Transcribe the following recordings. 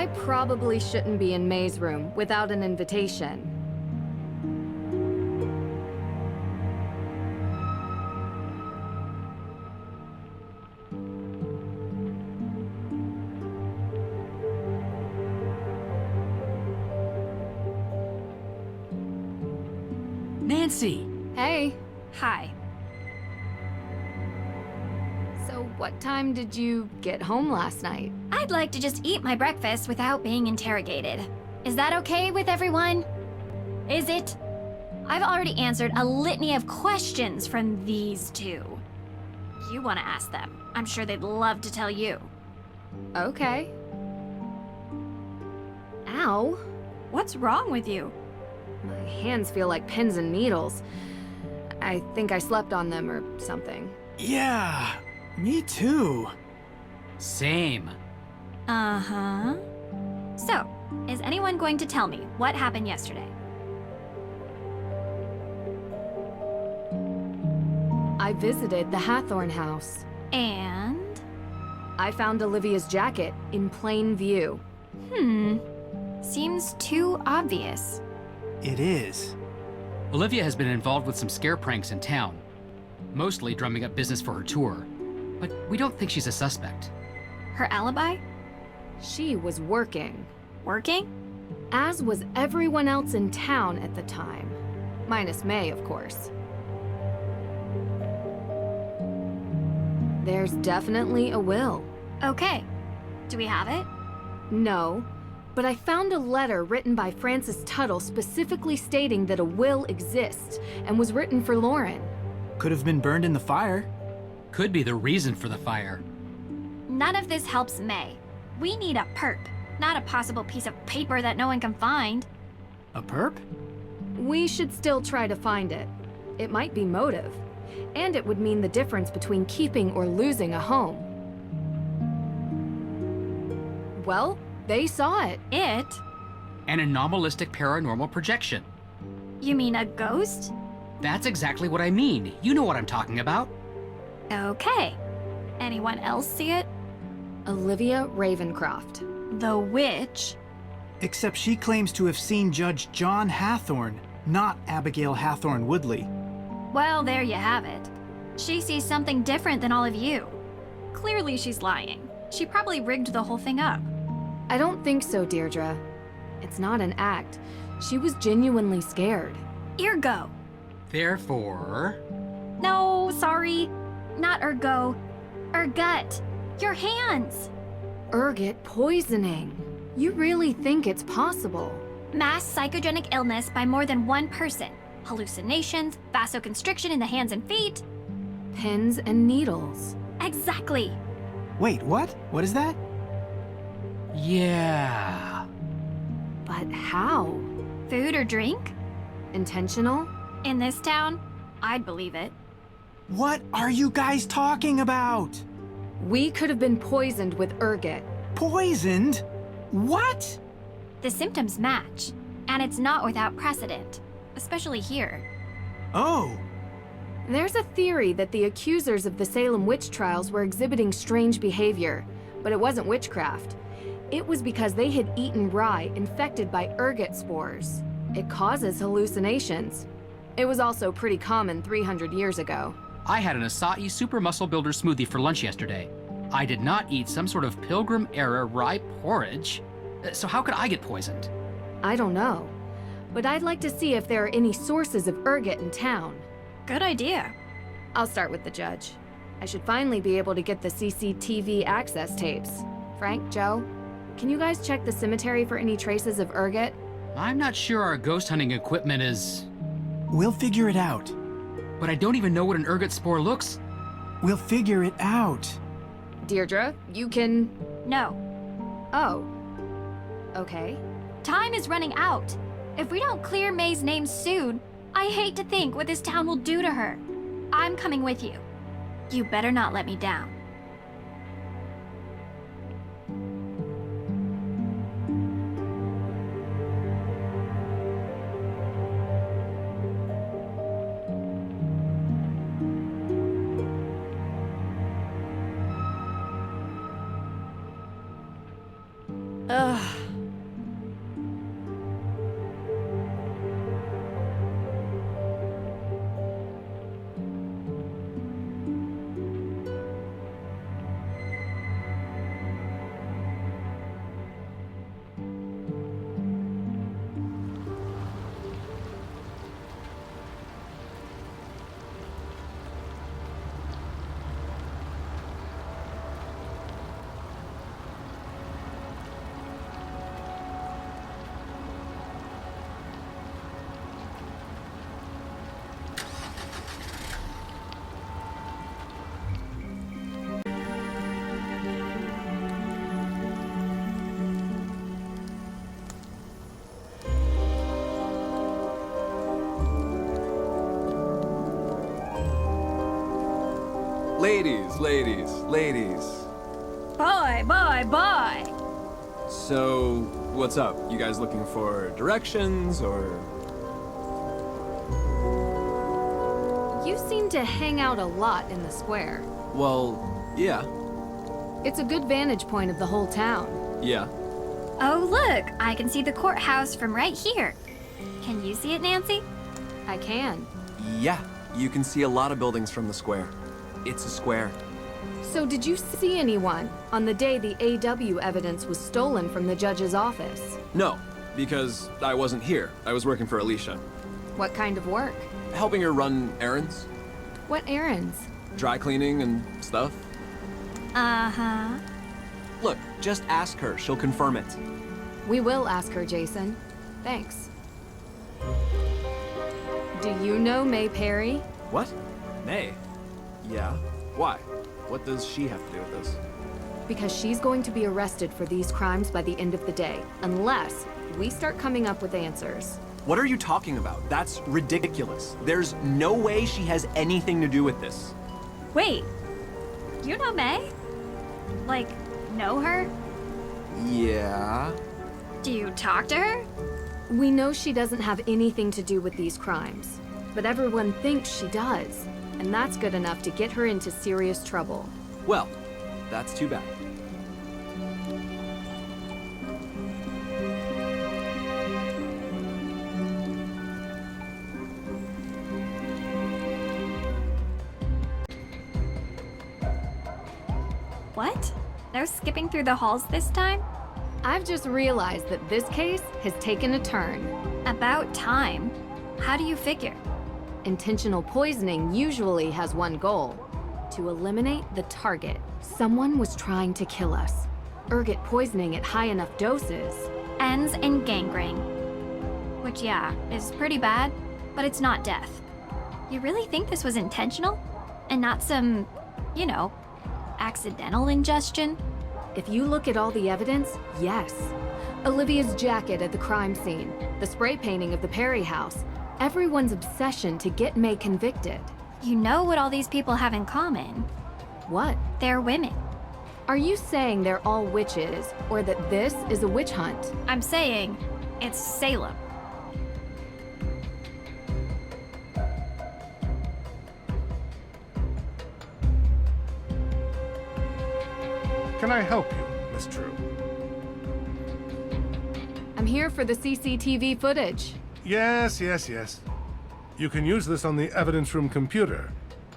I probably shouldn't be in May's room without an invitation. Nancy! Hey. Hi. So what time did you get home last night? I'd like to just eat my breakfast without being interrogated. Is that okay with everyone? Is it? I've already answered a litany of questions from these two. You want to ask them. I'm sure they'd love to tell you. Okay. Ow. What's wrong with you? My hands feel like pins and needles. I think I slept on them or something. Yeah, me too. Same. Uh-huh. So, is anyone going to tell me what happened yesterday? I visited the Hathorn house. And? I found Olivia's jacket in plain view. Seems too obvious. It is. Olivia has been involved with some scare pranks in town, mostly drumming up business for her tour. But we don't think she's a suspect. Her alibi? She was working, Working? as was everyone else in town at the time. Minus May, of course. There's definitely a will. Okay. Do we have it? No, but I found a letter written by Francis Tuttle specifically stating that a will exists and was written for Lauren. Could have been burned in the fire. Could be the reason for the fire. None of this helps May. We need a perp, not a possible piece of paper that no one can find. A perp? We should still try to find it. It might be motive, and it would mean the difference between keeping or losing a home. Well, they saw it. It? An anomalistic paranormal projection. You mean a ghost? That's exactly what I mean. You know what I'm talking about. Okay. Anyone else see it? Olivia Ravencroft. The witch? Except she claims to have seen Judge John Hathorn, not Abigail Hathorn Woodley. Well, there you have it. She sees something different than all of you. Clearly she's lying. She probably rigged the whole thing up. I don't think so, Deirdre. It's not an act. She was genuinely scared. Ergo. Therefore... No, sorry. Not ergo. Ergut. Your hands. Ergot poisoning. You really think it's possible? Mass psychogenic illness by more than one person. Hallucinations, vasoconstriction in the hands and feet. Pins and needles. Exactly. Wait, what? What is that? Yeah... But how? Food or drink? Intentional? In this town, I'd believe it. What are you guys talking about? We could have been poisoned with ergot. Poisoned? What? The symptoms match, and it's not without precedent, especially here. Oh, There's a theory that the accusers of the Salem witch trials were exhibiting strange behavior, but it wasn't witchcraft. It was because they had eaten rye infected by ergot spores. It causes hallucinations. It was also pretty common 300 years ago. I had an acai super muscle builder smoothie for lunch yesterday. I did not eat some sort of Pilgrim-era rye porridge. So how could I get poisoned? I don't know, but I'd like to see if there are any sources of ergot in town. Good idea. I'll start with the judge. I should finally be able to get the CCTV access tapes. Frank, Joe, can you guys check the cemetery for any traces of ergot? I'm not sure our ghost hunting equipment is... we'll figure it out. But I don't even know what an ergot spore looks. We'll figure it out. Deirdre, you can... No. Oh. Okay. Time is running out. If we don't clear May's name soon, I hate to think what this town will do to her. I'm coming with you. You better not let me down. Ugh. Ladies. Boy. So, what's up? You guys looking for directions, or...? You seem to hang out a lot in the square. Well, yeah. It's a good vantage point of the whole town. Yeah. Oh, look, I can see the courthouse from right here. Can you see it, Nancy? I can. Yeah, you can see a lot of buildings from the square. It's a square. So did you see anyone on the day the AW evidence was stolen from the judge's office? No, because I wasn't here. I was working for Alicia. What kind of work? Helping her run errands. What errands? Dry cleaning and stuff. Uh-huh. Look, just ask her. She'll confirm it. We will ask her, Jason. Thanks. Do you know May Perry? What? May? Yeah. Why? What does she have to do with this? Because she's going to be arrested for these crimes by the end of the day, unless we start coming up with answers. What are you talking about? That's ridiculous. There's no way she has anything to do with this. Wait, you know May? Like, know her? Yeah. Do you talk to her? We know she doesn't have anything to do with these crimes, but everyone thinks she does, and that's good enough to get her into serious trouble. Well, that's too bad. What? No skipping through the halls this time? I've just realized that this case has taken a turn. About time. How do you figure? Intentional poisoning usually has one goal: to eliminate the target. Someone was trying to kill us. Ergot poisoning at high enough doses. Ends in gangrene. Which, yeah, is pretty bad, but it's not death. You really think this was intentional? And not some, you know, accidental ingestion? If you look at all the evidence, yes. Olivia's jacket at the crime scene, the spray painting of the Perry house, everyone's obsession to get May convicted. You know what all these people have in common? What? They're women. Are you saying they're all witches, or that this is a witch hunt? I'm saying it's Salem. Can I help you, Miss Drew? I'm here for the CCTV footage. Yes. You can use this on the evidence room computer.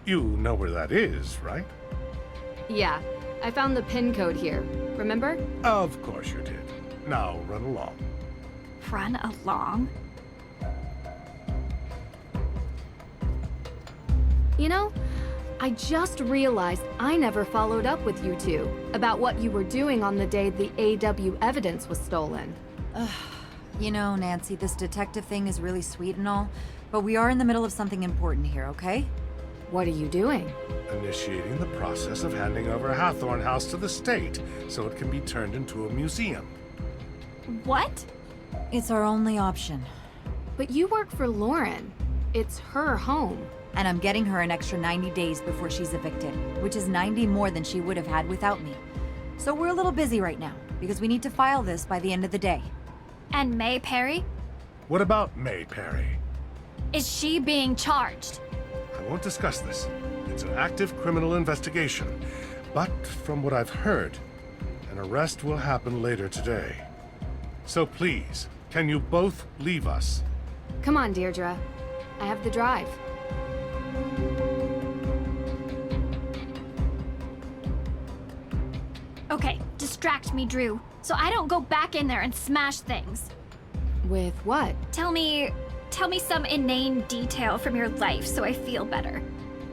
You know where that is, right? Yeah, I found the PIN code here. Remember? Of course you did. Now run along. Run along? You know, I just realized I never followed up with you two about what you were doing on the day the AW evidence was stolen. You know, Nancy, this detective thing is really sweet and all, but we are in the middle of something important here, okay? What are you doing? Initiating the process of handing over Hathorn House to the state so it can be turned into a museum. What? It's our only option. But you work for Lauren. It's her home. And I'm getting her an extra 90 days before she's evicted, which is 90 more than she would have had without me. So we're a little busy right now, because we need to file this by the end of the day. And May Perry? What about May Perry? Is she being charged? I won't discuss this. It's an active criminal investigation. But from what I've heard, an arrest will happen later today. So please, can you both leave us? Come on, Deirdre. I have the drive. Okay, distract me, Drew, so I don't go back in there and smash things. With what? Tell me some inane detail from your life so I feel better.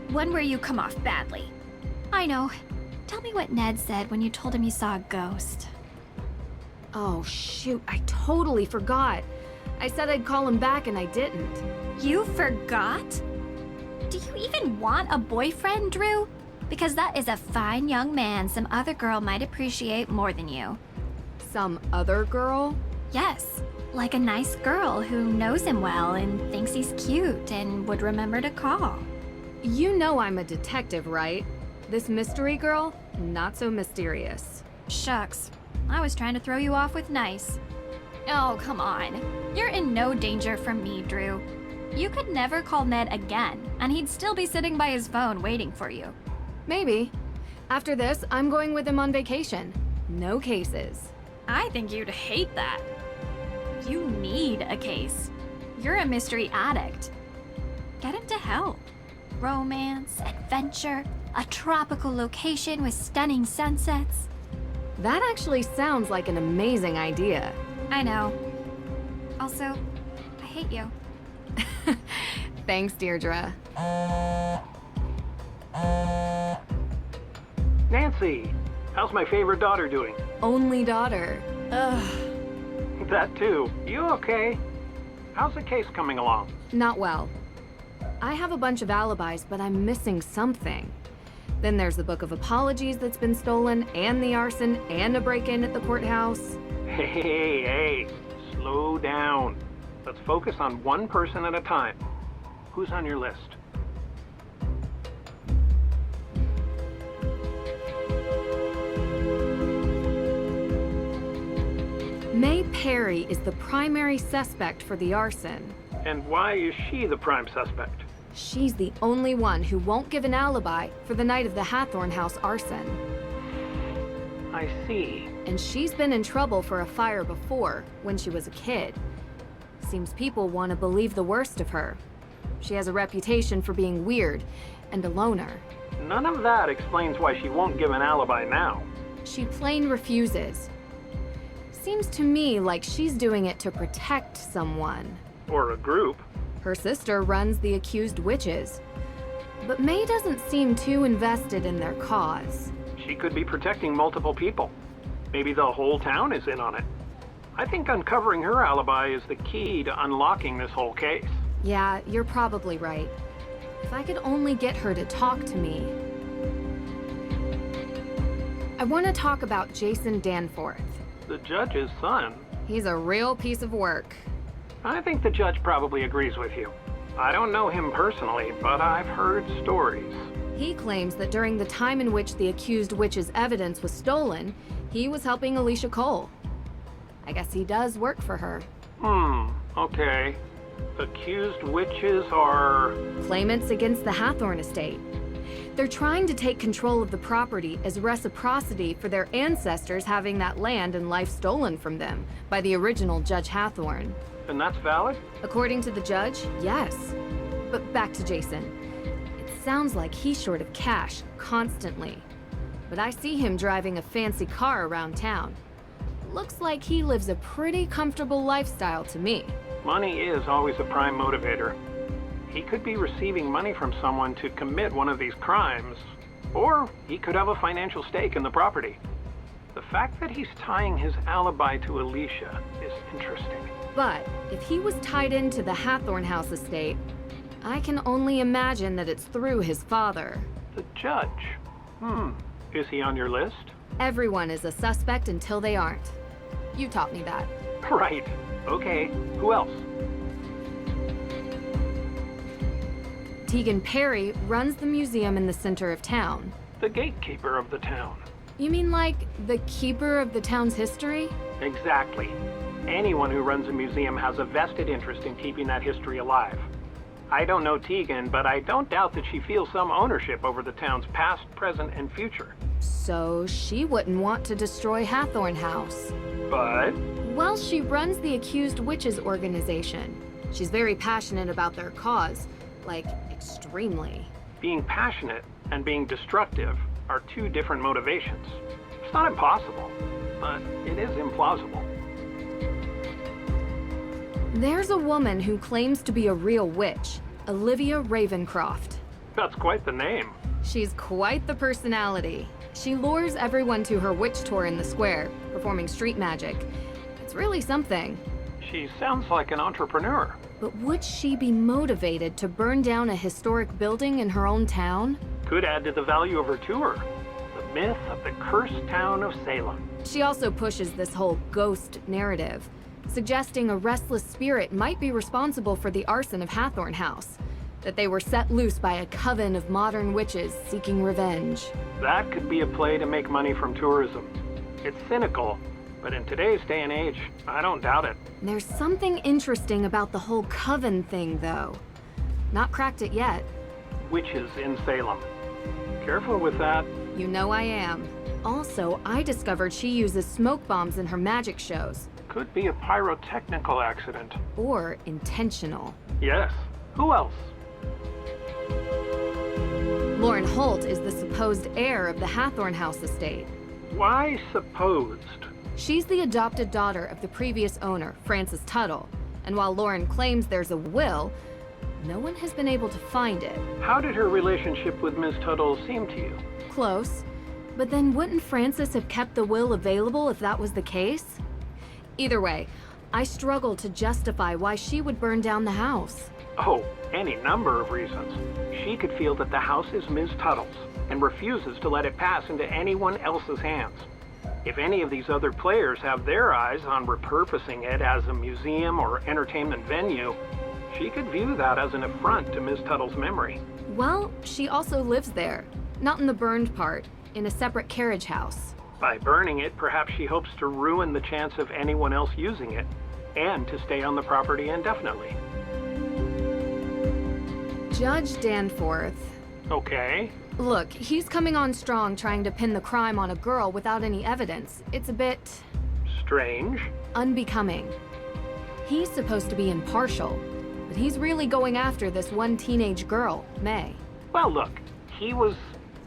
One where you come off badly. I know. Tell me what Ned said when you told him you saw a ghost. Oh, shoot, I totally forgot. I said I'd call him back and I didn't. You forgot? Do you even want a boyfriend, Drew? Because that is a fine young man some other girl might appreciate more than you. Some other girl? Yes, like a nice girl who knows him well and thinks he's cute and would remember to call. You know I'm a detective, right? This mystery girl, not so mysterious. Shucks. I was trying to throw you off with nice. Oh, come on. You're in no danger from me, Drew. You could never call Ned again, and he'd still be sitting by his phone waiting for you. Maybe. After this, I'm going with him on vacation. No cases. I think you'd hate that. You need a case. You're a mystery addict. Get into help. Romance, adventure, a tropical location with stunning sunsets. That actually sounds like an amazing idea. I know. Also, I hate you. Thanks, Deirdre. Nancy, how's my favorite daughter doing? Only daughter. Ugh. That too. You okay? How's the case coming along? Not well. I have a bunch of alibis, but I'm missing something. Then there's the book of apologies that's been stolen, and the arson, and a break-in at the courthouse. Hey, slow down. Let's focus on one person at a time. Who's on your list? May Perry is the primary suspect for the arson. And why is she the prime suspect? She's the only one who won't give an alibi for the night of the Hathorn House arson. I see. And she's been in trouble for a fire before, when she was a kid. Seems people want to believe the worst of her. She has a reputation for being weird and a loner. None of that explains why she won't give an alibi now. She plain refuses. Seems to me like she's doing it to protect someone. Or a group. Her sister runs the accused witches. But May doesn't seem too invested in their cause. She could be protecting multiple people. Maybe the whole town is in on it. I think uncovering her alibi is the key to unlocking this whole case. Yeah, you're probably right. If I could only get her to talk to me. I want to talk about Jason Danforth. The judge's son. He's a real piece of work. I think the judge probably agrees with you. I don't know him personally, but I've heard stories. He claims that during the time in which the accused witch's evidence was stolen, he was helping Alicia Cole. I guess he does work for her. Okay. Accused witches are... Claimants against the Hathorn estate. They're trying to take control of the property as reciprocity for their ancestors having that land and life stolen from them by the original Judge Hathorn. And that's valid? According to the judge, yes. But back to Jason. It sounds like he's short of cash constantly. But I see him driving a fancy car around town. Looks like he lives a pretty comfortable lifestyle to me. Money is always a prime motivator. He could be receiving money from someone to commit one of these crimes, or he could have a financial stake in the property. The fact that he's tying his alibi to Alicia is interesting. But if he was tied into the Hathorn House estate, I can only imagine that it's through his father. The judge? Is he on your list? Everyone is a suspect until they aren't. You taught me that. Right. Okay. Who else? Tegan Perry runs the museum in the center of town. The gatekeeper of the town. You mean like the keeper of the town's history? Exactly. Anyone who runs a museum has a vested interest in keeping that history alive. I don't know Tegan, but I don't doubt that she feels some ownership over the town's past, present, and future. So she wouldn't want to destroy Hathorn House. But... Well, she runs the Accused Witches organization. She's very passionate about their cause. Like, extremely. being passionate and being destructive are two different motivations. It's not impossible, but it is implausible. There's a woman who claims to be a real witch, Olivia Ravencroft. That's quite the name. She's quite the personality. She lures everyone to her witch tour in the square, performing street magic. It's really something. She sounds like an entrepreneur. But would she be motivated to burn down a historic building in her own town? Could add to the value of her tour. The myth of the cursed town of Salem. She also pushes this whole ghost narrative, suggesting a restless spirit might be responsible for the arson of Hathorn House. that they were set loose by a coven of modern witches seeking revenge. That could be a play to make money from tourism. It's cynical, but in today's day and age, I don't doubt it. There's something interesting about the whole coven thing, though. Not cracked it yet. Witches in Salem. Careful with that. You know I am. Also, I discovered she uses smoke bombs in her magic shows. Could be a pyrotechnical accident. Or intentional. Yes. Who else? Lauren Holt is the supposed heir of the Hathorn House estate. Why supposed? She's the adopted daughter of the previous owner, Francis Tuttle. And while Lauren claims there's a will, no one has been able to find it. How did her relationship with Ms. Tuttle seem to you? Close. But then wouldn't Francis have kept the will available if that was the case? Either way, I struggle to justify why she would burn down the house. Oh, any number of reasons. She could feel that the house is Ms. Tuttle's and refuses to let it pass into anyone else's hands. If any of these other players have their eyes on repurposing it as a museum or entertainment venue, she could view that as an affront to Ms. Tuttle's memory. Well, she also lives there. Not in the burned part, in a separate carriage house. By burning it, perhaps she hopes to ruin the chance of anyone else using it, and to stay on the property indefinitely. Judge Danforth. Okay. Look, he's coming on strong trying to pin the crime on a girl without any evidence. It's a bit... Strange. unbecoming. He's supposed to be impartial, but he's really going after this one teenage girl, May. Well, look, he was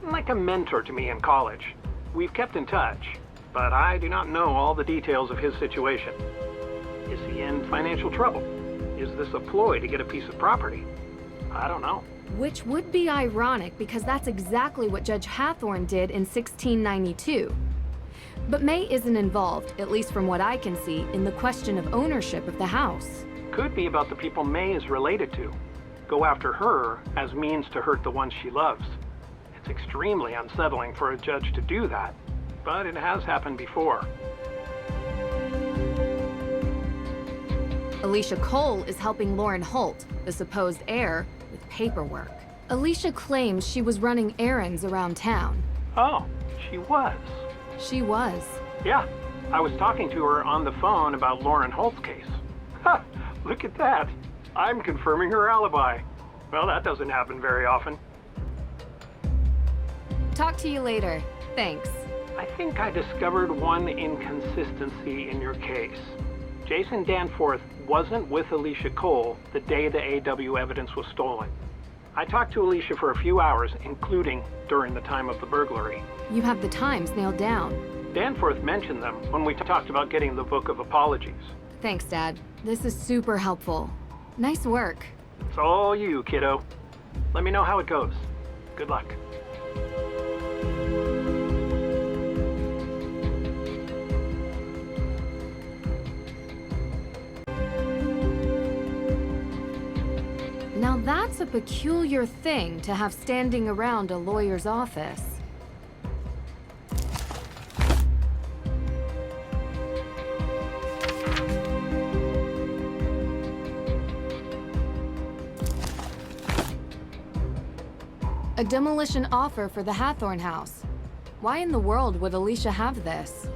like a mentor to me in college. We've kept in touch, but I do not know all the details of his situation. Is he in financial trouble? Is this a ploy to get a piece of property? I don't know. Which would be ironic because that's exactly what Judge Hathorn did in 1692. But May isn't involved, at least from what I can see, in the question of ownership of the house. Could be about the people May is related to. Go after her as means to hurt the ones she loves. It's extremely unsettling for a judge to do that, but it has happened before. Alicia Cole is helping Lauren Holt, the supposed heir, with paperwork. Alicia claims she was running errands around town. Oh, she was. She was. Yeah, I was talking to her on the phone about Lauren Holt's case. Ha! Look at that. I'm confirming her alibi. Well, that doesn't happen very often. Talk to you later. Thanks. I think I discovered one inconsistency in your case. Jason Danforth wasn't with Alicia Cole the day the AW evidence was stolen. I talked to Alicia for a few hours, including during the time of the burglary. You have the times nailed down. Danforth mentioned them when we talked about getting the Book of Apologies. Thanks, Dad. This is super helpful. Nice work. It's all you, kiddo. Let me know how it goes. Good luck. Now that's a peculiar thing to have standing around a lawyer's office. A demolition offer for the Hathorn house. Why in the world would Alicia have this?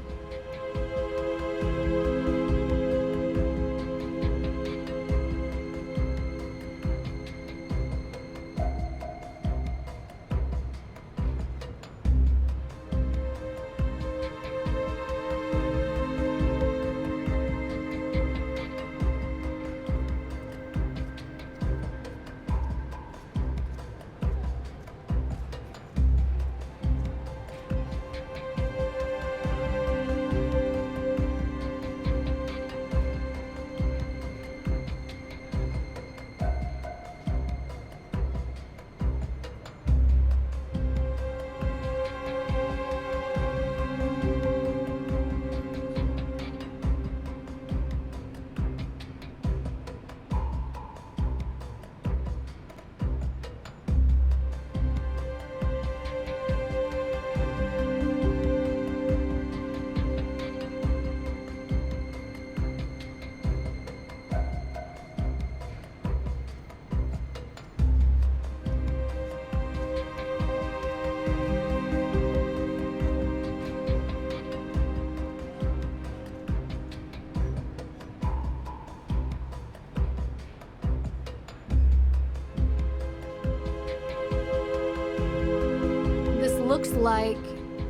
looks like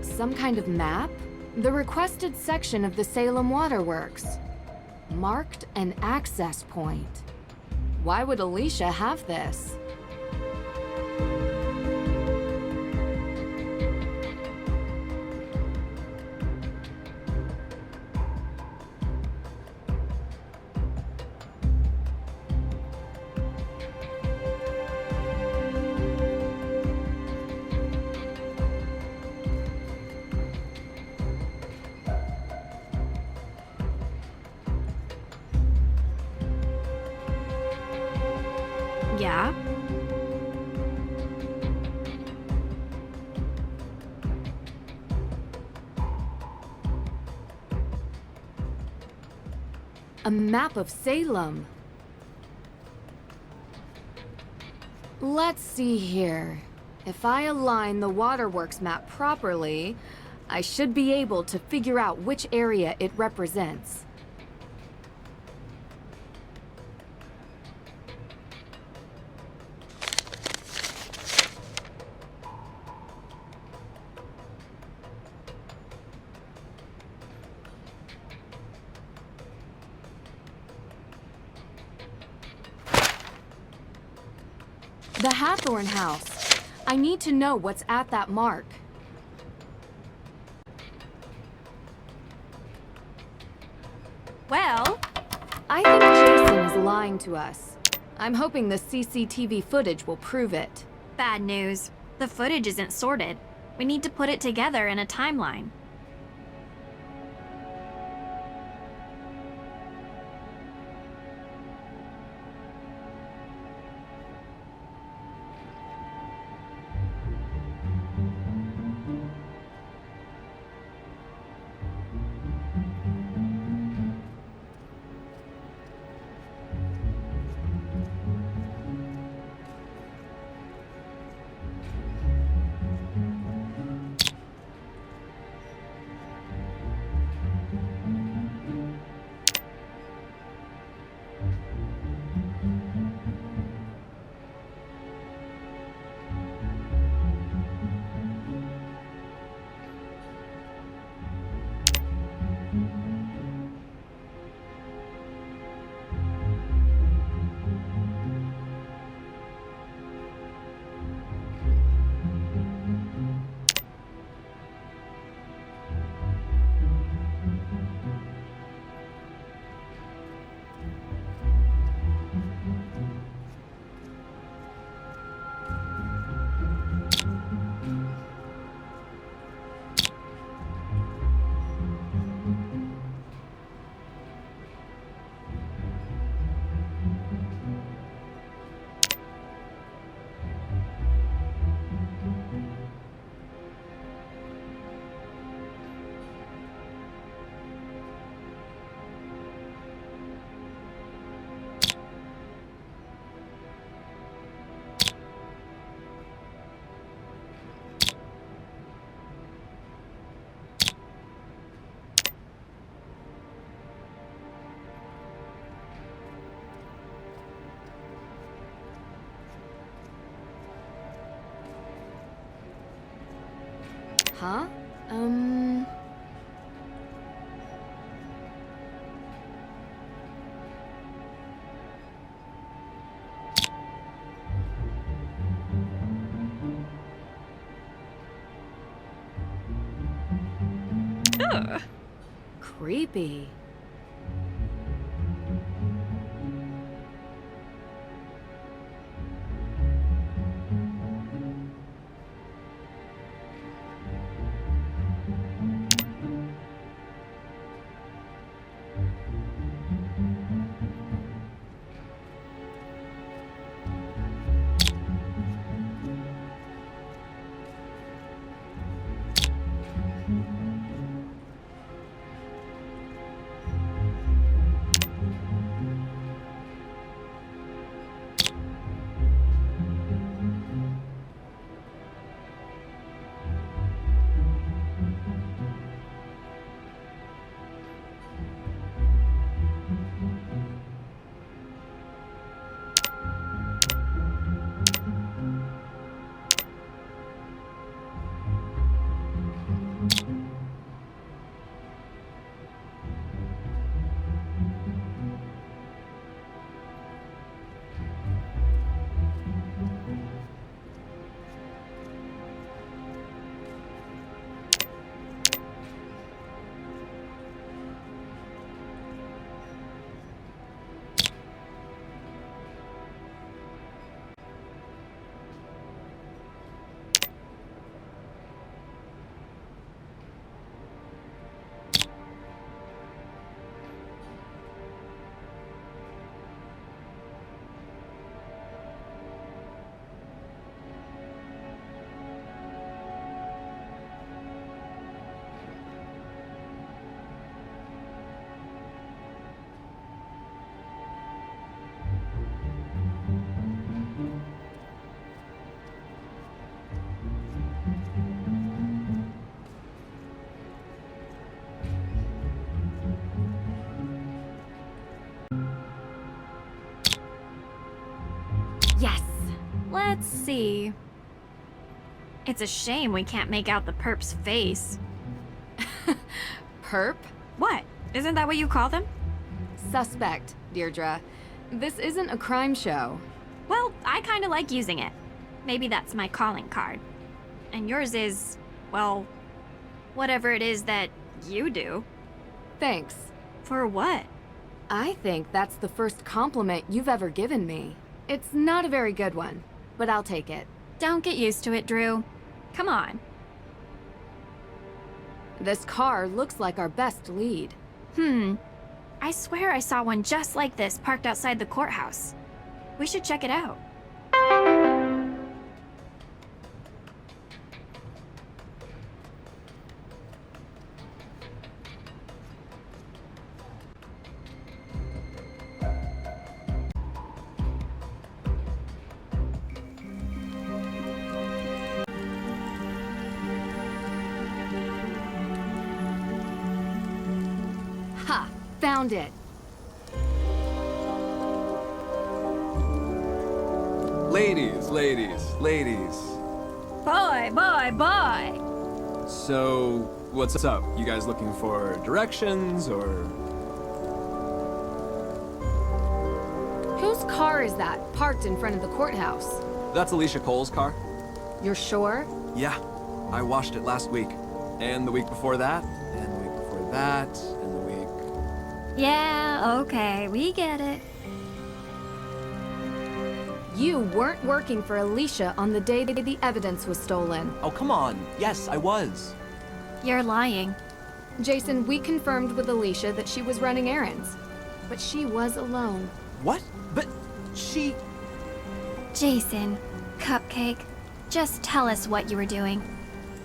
some kind of map. The requested section of the Salem Waterworks. Marked an access point. Why would Alicia have this? Yeah? A map of Salem. Let's see here. If I align the Waterworks map properly, I should be able to figure out which area it represents. The Hathorn house. I need to know what's at that mark. Well, I think Jason is lying to us. I'm hoping the CCTV footage will prove it. bad news. The footage isn't sorted. We need to put it together in a timeline. Huh? Ugh. Creepy. Yes. Let's see. It's a shame we can't make out the perp's face. Perp? What? Isn't that what you call them? Suspect, Deirdre. This isn't a crime show. Well, I kinda like using it. Maybe that's my calling card. And yours is, well, whatever it is that you do. Thanks. For what? I think that's the first compliment you've ever given me. It's not a very good one, but I'll take it. Don't get used to it, Drew. Come on. This car looks like our best lead. I swear I saw one just like this parked outside the courthouse. We should check it out. Ha! Found it! Ladies, ladies. Boy, boy, boy! So, what's up? You guys looking for directions, or...? Whose car is that, parked in front of the courthouse? That's Alicia Cole's car. You're sure? Yeah, I washed it last week. And the week before that, and the week before that, and the week... Yeah, okay, we get it. You weren't working for Alicia on the day that the evidence was stolen. Oh, come on. Yes, I was. You're lying. Jason, we confirmed with Alicia that she was running errands. But she was alone. What? But she... Jason, Cupcake, just tell us what you were doing.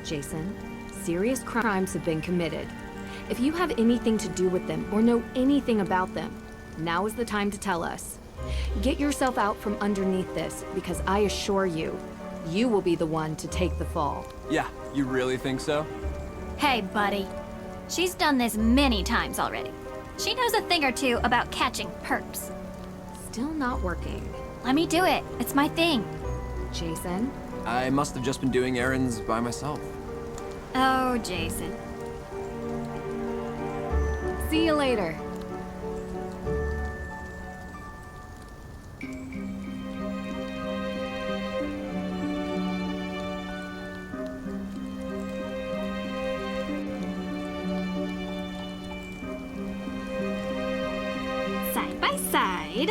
Jason, serious crimes have been committed. If you have anything to do with them or know anything about them, now is the time to tell us. Get yourself out from underneath this, because I assure you, you will be the one to take the fall. Yeah, you really think so? Hey, buddy. She's done this many times already. She knows a thing or two about catching perps. Still not working. Let me do it. It's my thing. Jason? I must have just been doing errands by myself. Oh, Jason. See you later. Side by side.